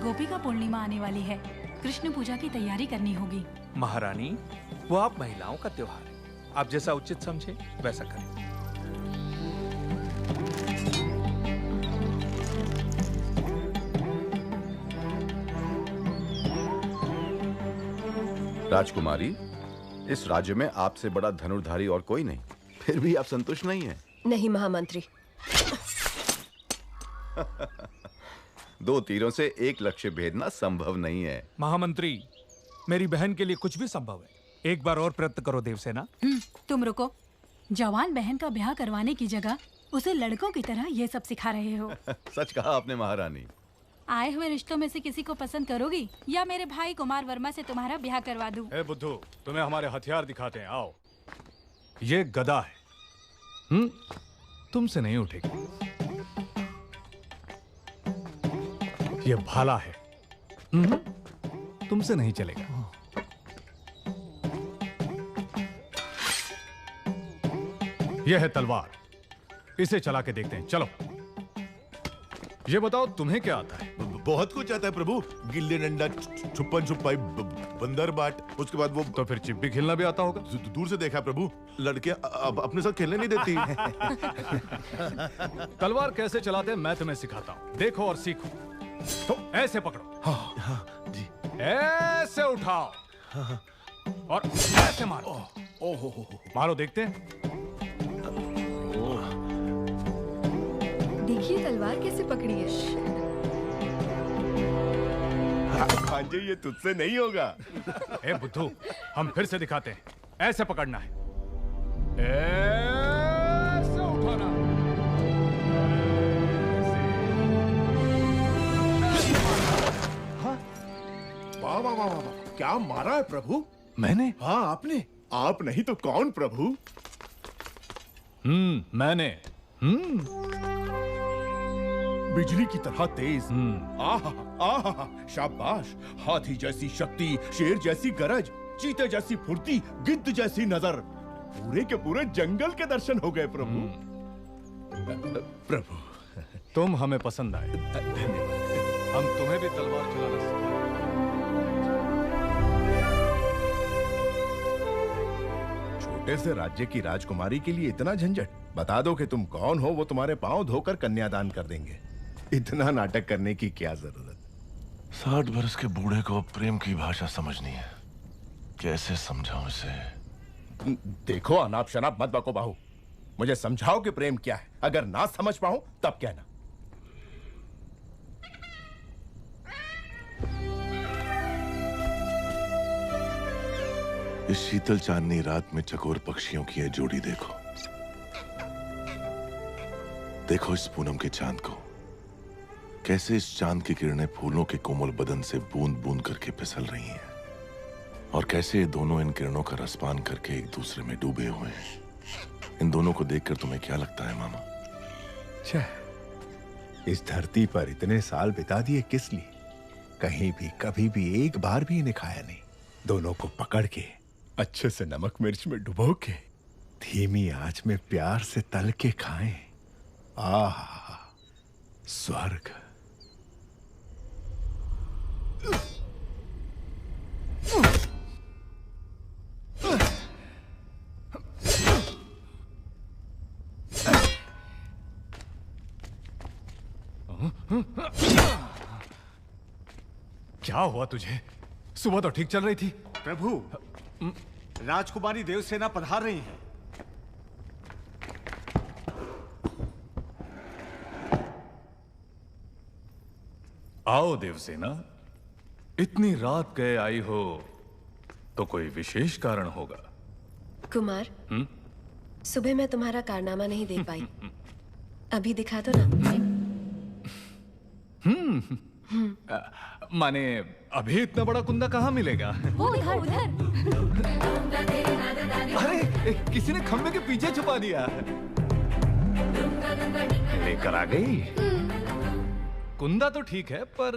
गोपिका पूर्णिमा आने वाली है। कृष्ण पूजा की तैयारी करनी होगी। महारानी, वो आप महिलाओं का त्योहार है, आप जैसा उचित समझे वैसा करें। राजकुमारी, इस राज्य में आपसे बड़ा धनुर्धारी और कोई नहीं, फिर भी आप संतुष्ट नहीं हैं? नहीं महामंत्री। 2 तीरों से एक लक्ष्य भेदना संभव नहीं है। महामंत्री, मेरी बहन के लिए कुछ भी संभव है, एक बार और प्रयत्न करो देवसेना। तुम रुको। जवान बहन का ब्याह करवाने की जगह उसे लड़कों की तरह ये सब सिखा रहे हो। सच कहा आपने महारानी। आए हुए रिश्तों में से किसी को पसंद करोगी या मेरे भाई कुमार वर्मा से तुम्हारा ब्याह करवा दूं? ए बुद्धू, तुम्हें हमारे हथियार दिखाते हैं, आओ। ये गदा है, तुमसे नहीं उठेगी। ये भाला है, तुमसे नहीं चलेगा। यह है तलवार, इसे चला के देखते हैं, चलो। ये बताओ तुम्हें क्या आता है? बहुत कुछ आता है प्रभु, गिल्ली डंडा, छुपन छुपाई, बंदर बाट, उसके बाद वो। तो फिर चिप्पी खेलना भी आता होगा? दूर से देखा प्रभु, लड़कियां अब अपने साथ खेलने नहीं देती। तलवार कैसे चलाते हैं मैं तुम्हें सिखाता हूँ, देखो और सीखो। तो ऐसे पकड़ो, हाँ जी, ऐसे उठाओ, और ऐसे मारो। मारो, देखते हैं। देखिए तलवार कैसे पकड़ी है। भांजे, ये तुझसे नहीं होगा। ए बुद्धू, हम फिर से दिखाते हैं, ऐसे पकड़ना है, ऐसे उठाना, वाह वाह वाह वाह, क्या मारा है प्रभु? मैंने? हाँ आपने। आप नहीं तो कौन प्रभु? मैंने। बिजली की तरह तेज। आहा आहा, शाबाश। हाथी जैसी शक्ति, शेर जैसी गरज, चीते जैसी फुर्ती, गिद्ध जैसी नजर, पूरे के पूरे जंगल के दर्शन हो गए प्रभु। प्रभु, तुम हमें पसंद आए, धन्यवाद। हम तुम्हें भी तलवार चलाना सिखाएंगे। छोटे से राज्य की राजकुमारी के लिए इतना झंझट? बता दो कि तुम कौन हो, वो तुम्हारे पांव धोकर कन्यादान कर देंगे। इतना नाटक करने की क्या जरूरत? 60 बरस के बूढ़े को प्रेम की भाषा समझनी है, कैसे समझाऊं इसे? देखो, अनाप शनाप मत बको बाहू, मुझे समझाओ कि प्रेम क्या है। अगर ना समझ पाऊं तब कहना। इस शीतल चांदनी रात में चकोर पक्षियों की यह जोड़ी देखो, देखो इस पूनम के चांद को, कैसे इस चांद की किरणें फूलों के कोमल बदन से बूंद बूंद करके फिसल रही हैं, और कैसे ये दोनों इन किरणों का रसपान करके एक दूसरे में डूबे हुए हैं। इन दोनों को देखकर तुम्हें क्या लगता है मामा? इस धरती पर इतने साल बिता दिए किस लिए? कहीं भी कभी भी एक बार भी इन्हें खाया नहीं। दोनों को पकड़ के अच्छे से नमक मिर्च में डुबो के धीमी आंच में प्यार से तल के खाएं। आहा, स्वर्ग। क्या हुआ तुझे? सुबह तो ठीक चल रही थी। प्रभु, राजकुमारी देवसेना पधार रही हैं। आओ देवसेना, इतनी रात गए आई हो तो कोई विशेष कारण होगा। कुमार, सुबह मैं तुम्हारा कारनामा नहीं देख पाई, अभी दिखा दो ना। माने अभी इतना बड़ा कुंदा कहाँ मिलेगा? वो उधर उधर। अरे किसी ने खंबे के पीछे छुपा दिया। लेकर आ गई। कुंदा तो ठीक है, पर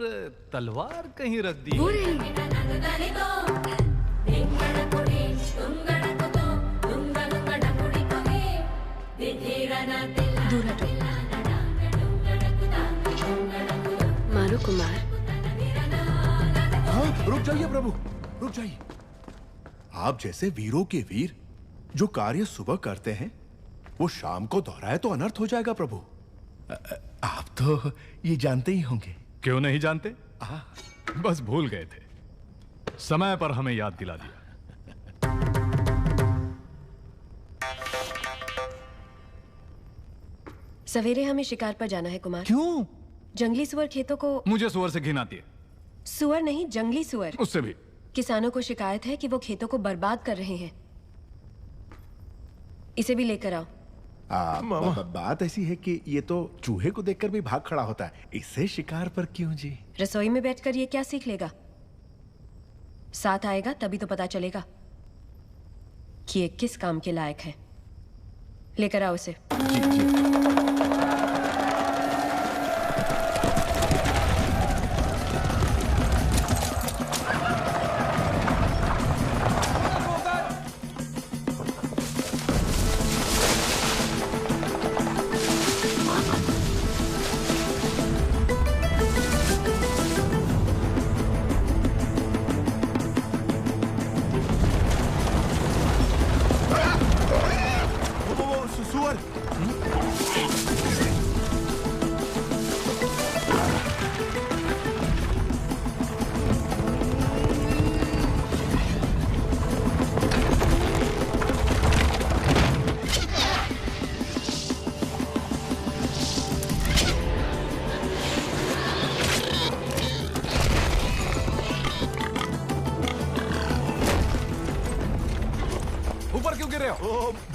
तलवार कहीं रख दी। वो रही। दूर हटो। मारो कुमार। रुक जाइए प्रभु, रुक जाइए। आप जैसे वीरों के वीर जो कार्य सुबह करते हैं वो शाम को दोहराए तो अनर्थ हो जाएगा प्रभु। आप तो ये जानते ही होंगे। क्यों नहीं जानते? बस भूल गए थे, समय पर हमें याद दिला दिया। सवेरे हमें शिकार पर जाना है कुमार। क्यों? जंगली सुअर खेतों को। मुझे सुअर से घिन आती है। सुअर नहीं, जंगली सुअर। उससे भी। किसानों को शिकायत है कि वो खेतों को बर्बाद कर रहे हैं। इसे भी लेकर आओ। बात ऐसी है कि ये तो चूहे को देखकर भी भाग खड़ा होता है, इससे शिकार पर क्यों जी? रसोई में बैठकर ये क्या सीख लेगा? साथ आएगा तभी तो पता चलेगा कि ये किस काम के लायक है। लेकर आओ इसे।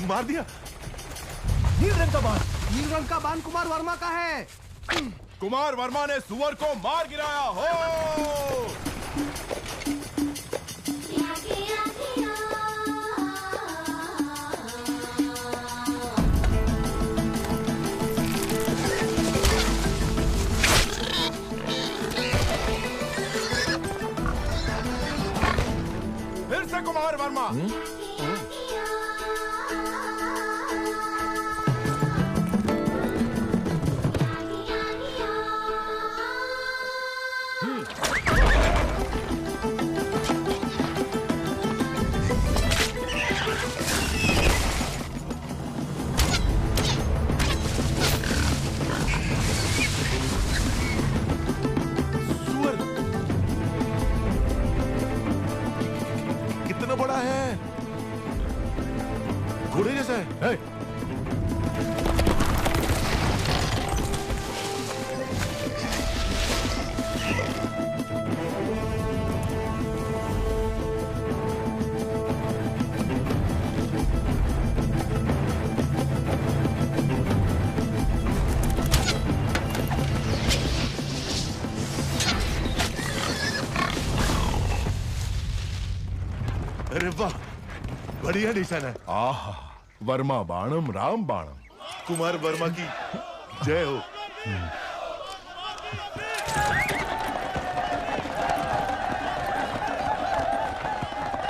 मार दिया। नील रंग का बाण। नील रंग का बाण कुमार वर्मा का है। कुमार वर्मा ने सुअर को मार गिराया हो। फिर से कुमार वर्मा। घोड़े जैसा है। अरे वाह, बढ़िया निशान है। आहा, वर्मा बाणम राम बाणम। कुमार वर्मा की जय हो।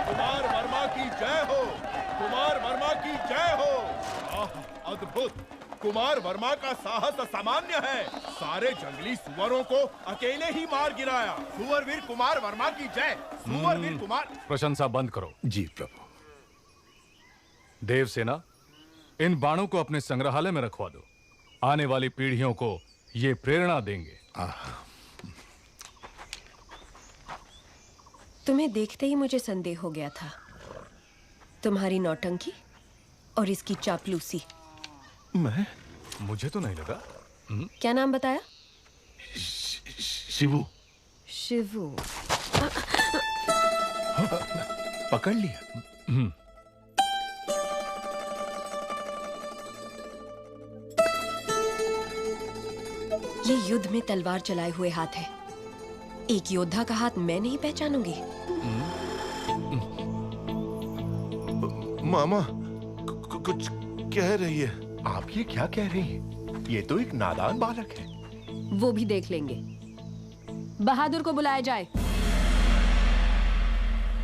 कुमार वर्मा की जय हो। कुमार वर्मा की जय हो। अद्भुत। कुमार वर्मा का साहस असामान्य है। सारे जंगली सुअरों को अकेले ही मार गिराया। सुअरवीर कुमार वर्मा की जय। सुअरवीर कुमार। प्रशंसा बंद करो। जी प्रभु। देवसेना, इन बाणों को अपने संग्रहालय में रखवा दो। आने वाली पीढ़ियों को ये प्रेरणा देंगे। तुम्हें देखते ही मुझे संदेह हो गया था। तुम्हारी नौटंकी और इसकी चापलूसी। मुझे तो नहीं लगा। क्या नाम बताया? शिवू। शिवू। पकड़ लिया। ये युद्ध में तलवार चलाए हुए हाथ है। एक योद्धा का हाथ मैं नहीं पहचानूंगी। मामा कुछ कह रही है। आप ये क्या कह रही हैं? ये तो एक नादान बालक है। वो भी देख लेंगे। बहादुर को बुलाया जाए।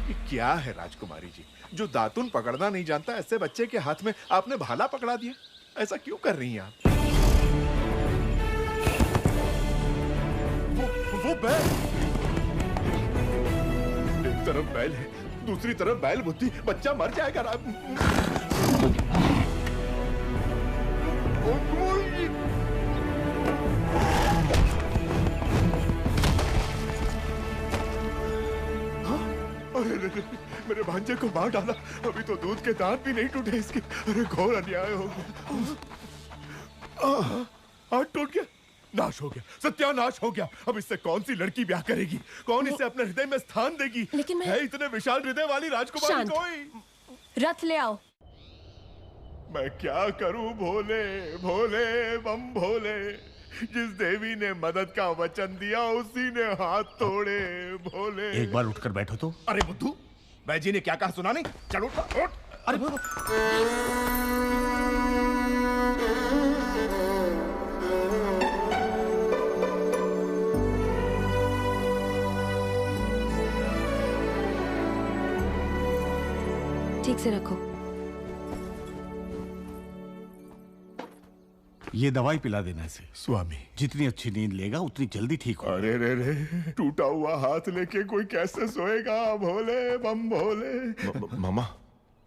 ये क्या है राजकुमारी जी, जो दातुन पकड़ना नहीं जानता ऐसे बच्चे के हाथ में आपने भाला पकड़ा दिया? ऐसा क्यों कर रही हैं आप? वो बैल। तरफ बैल है, दूसरी तरफ बैल बुद्धि, बच्चा मर जाएगा। अरे मेरे भांजे को मार डाला। अभी तो दूध के दांत भी नहीं टूटे इसके। अरे घोर अन्याय हो गया। हाथ टूट गया, नाश हो गया, सत्यानाश हो गया। अब इससे कौन सी लड़की ब्याह करेगी? कौन इसे अपने हृदय में स्थान देगी? लेकिन मैं... है इतने विशाल हृदय वाली राजकुमारी कोई? रथ ले आओ। मैं क्या करूं भोले भोले बम भोले। जिस देवी ने मदद का वचन दिया उसी ने हाथ तोड़े भोले। एक बार उठकर बैठो तो। अरे बुद्धू, बैजी ने क्या कहा सुना नहीं? चल उठ उठ। अरे ठीक से रखो। ये दवाई पिला देना इसे। स्वामी, जितनी अच्छी नींद लेगा उतनी जल्दी ठीक हो। अरे रे रे, टूटा हुआ हाथ लेके कोई कैसे सोएगा भोले बम भोले। मामा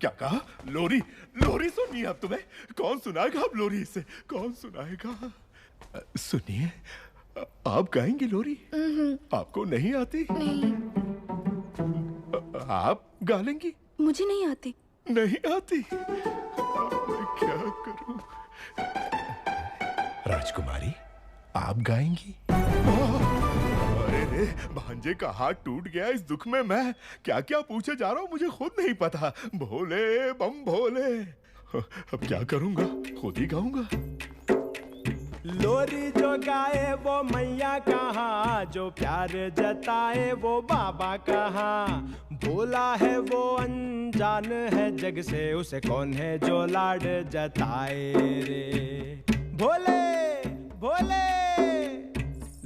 क्या कहा? लोरी? लोरी सुनिए अब तुम्हें। कौन सुनाएगा अब लोरी इसे? कौन सुनाएगा? सुनिए, आप गाएंगी लोरी? आपको नहीं आती? नहीं। आप गा लेंगी? मुझे नहीं आती। नहीं आती? मैं क्या करूं? राजकुमारी, आप गाएंगी? अरे रे, भांजे का हाथ टूट गया। इस दुख में मैं क्या क्या पूछे जा रहा हूँ मुझे खुद नहीं पता। भोले बम भोले। अब क्या करूंगा? खुद ही गाऊंगा। लोरी जो गाए वो मैया कहाँ, जो प्यार जताए वो बाबा कहाँ। भोला है वो अनजान है जग से, उसे कौन है जो लाड जताए रे। भोले भोले।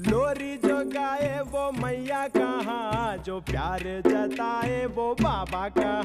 लोरी जो गाए वो मैया कहाँ, जो प्यार जताए वो बाबा कहाँ।